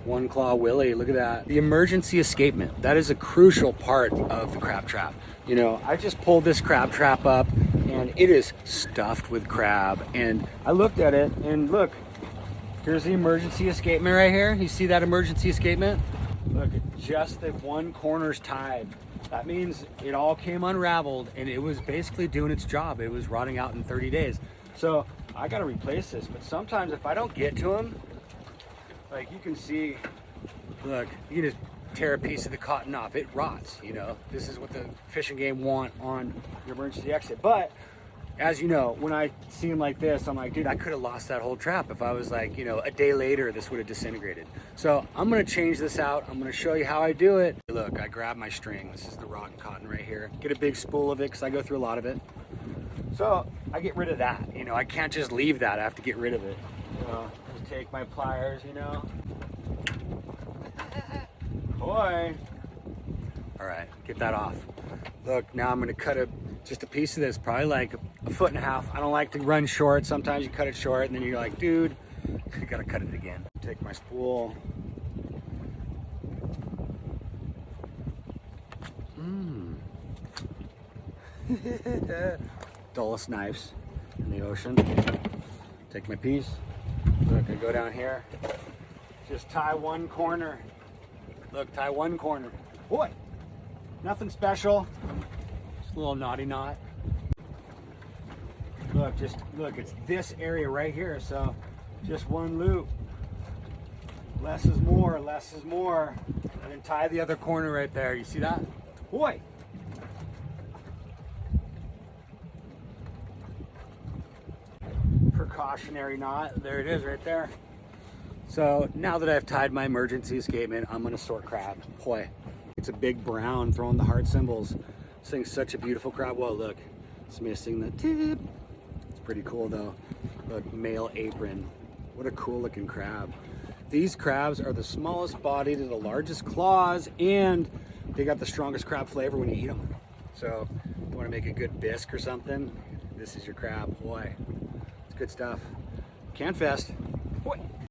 One claw Willie, look at that. The emergency escapement, that is a crucial part of the crab trap. You know, I just pulled this crab trap up and it is stuffed with crab. And I looked at it and look, here's the emergency escapement right here. You see that emergency escapement? Look, just the one corner's tied. That means it all came unraveled and it was basically doing its job. It was rotting out in 30 days. So I gotta replace this, but sometimes if I don't get to them, like you can see, look, you can just tear a piece of the cotton off. It rots, you know. This is what the Fish and Game want on your emergency exit. But as you know, when I see them like this, I'm like, dude, I could have lost that whole trap if I was like, you know, a day later, this would have disintegrated. So I'm gonna change this out. I'm gonna show you how I do it. Look, I grab my string. This is the rotten cotton right here. Get a big spool of it, because I go through a lot of it. So I get rid of that, you know, I can't just leave that, I have to get rid of it. You know, just take my pliers, you know. Boy. All right, get that off. Look, now I'm gonna cut just a piece of this, probably like 1.5 foot. I don't like to run short. Sometimes you cut it short and then you're like, dude, I gotta cut it again. Take my spool. Dullest knives in the ocean. Take my piece. Look, I go down here. Just tie one corner. Look, tie one corner. Boy, nothing special. Just a little naughty knot. Look, look, it's this area right here. So just one loop. Less is more, less is more. And then tie the other corner right there. You see that? Boy. Precautionary knot. There it is right there. So now that I've tied my emergency escapement, I'm gonna sort crab. Boy, it's a big brown throwing the heart symbols. This thing's such a beautiful crab. Whoa, look, it's missing the tip. It's pretty cool though. Look, male apron. What a cool looking crab. These crabs are the smallest body to the largest claws, and they got the strongest crab flavor when you eat them. So you wanna make a good bisque or something, this is your crab. Boy, it's good stuff. Can fest.